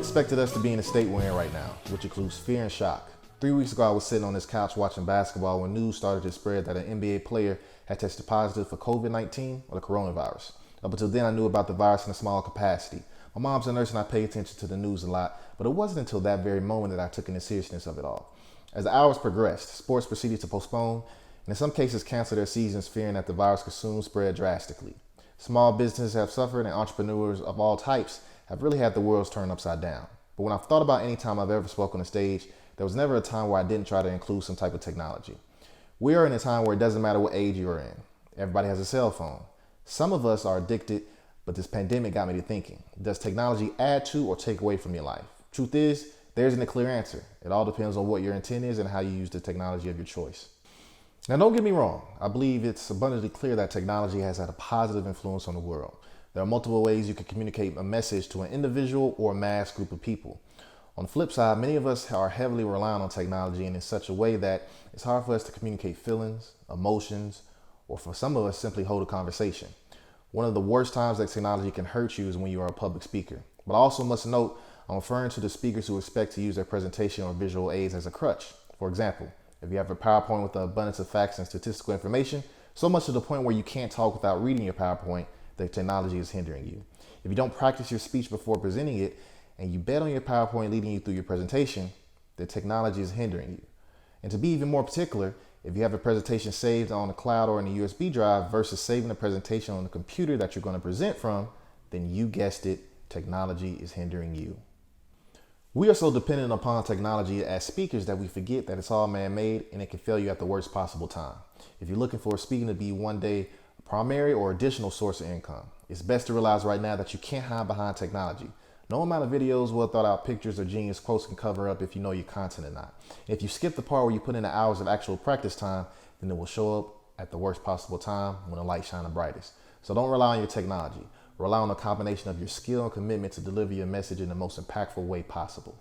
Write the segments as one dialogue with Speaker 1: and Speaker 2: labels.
Speaker 1: expected us to be in the state we're in right now, which includes fear and shock. 3 weeks ago, I was sitting on this couch watching basketball when news started to spread that an NBA player had tested positive for COVID-19 or the coronavirus. Up until then, I knew about the virus in a small capacity. My mom's a nurse and I pay attention to the news a lot, but it wasn't until that very moment that I took in the seriousness of it all. As the hours progressed, sports proceeded to postpone and in some cases cancel their seasons, fearing that the virus could soon spread drastically. Small businesses have suffered and entrepreneurs of all types have really had the world's turned upside down. But when I've thought about any time I've ever spoken on a stage, there was never a time where I didn't try to include some type of technology. We are in a time where it doesn't matter what age you're in. Everybody has a cell phone. Some of us are addicted, but this pandemic got me to thinking, does technology add to or take away from your life? Truth is, there isn't a clear answer. It all depends on what your intent is and how you use the technology of your choice. Now, don't get me wrong. I believe it's abundantly clear that technology has had a positive influence on the world. There are multiple ways you can communicate a message to an individual or a mass group of people. On the flip side, many of us are heavily reliant on technology and in such a way that it's hard for us to communicate feelings, emotions, or for some of us simply hold a conversation. One of the worst times that technology can hurt you is when you are a public speaker. But I also must note, I'm referring to the speakers who expect to use their presentation or visual aids as a crutch. For example, if you have a PowerPoint with an abundance of facts and statistical information, so much to the point where you can't talk without reading your PowerPoint, the technology is hindering you. If you don't practice your speech before presenting it, and you bet on your PowerPoint leading you through your presentation, the technology is hindering you. And to be even more particular, if you have a presentation saved on the cloud or in a USB drive versus saving the presentation on the computer that you're going to present from, then you guessed it, technology is hindering you. We are so dependent upon technology as speakers that we forget that it's all man-made and it can fail you at the worst possible time. If you're looking for speaking to be one day a primary or additional source of income, it's best to realize right now that you can't hide behind technology. No amount of videos, well thought out pictures or genius quotes can cover up if you know your content or not. If you skip the part where you put in the hours of actual practice time, then it will show up at the worst possible time when the light shines the brightest. So don't rely on your technology. Rely on a combination of your skill and commitment to deliver your message in the most impactful way possible.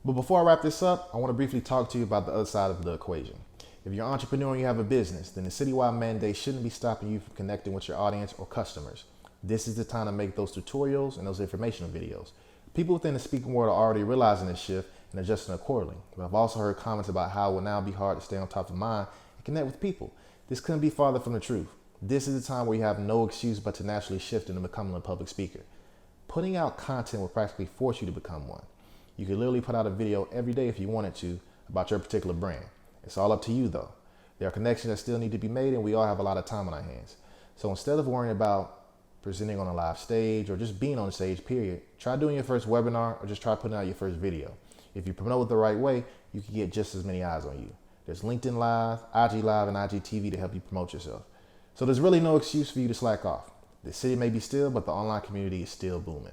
Speaker 1: But before I wrap this up, I want to briefly talk to you about the other side of the equation. If you're an entrepreneur and you have a business, then the citywide mandate shouldn't be stopping you from connecting with your audience or customers. This is the time to make those tutorials and those informational videos. People within the speaking world are already realizing this shift and adjusting accordingly. But I've also heard comments about how it will now be hard to stay on top of mind and connect with people. This couldn't be farther from the truth. This is the time where you have no excuse but to naturally shift into becoming a public speaker. Putting out content will practically force you to become one. You could literally put out a video every day if you wanted to about your particular brand. It's all up to you though. There are connections that still need to be made and we all have a lot of time on our hands. So instead of worrying about presenting on a live stage or just being on the stage, period, try doing your first webinar or just try putting out your first video. If you promote it the right way, you can get just as many eyes on you. There's LinkedIn Live, IG Live, and IGTV to help you promote yourself. So there's really no excuse for you to slack off. The city may be still, but the online community is still booming.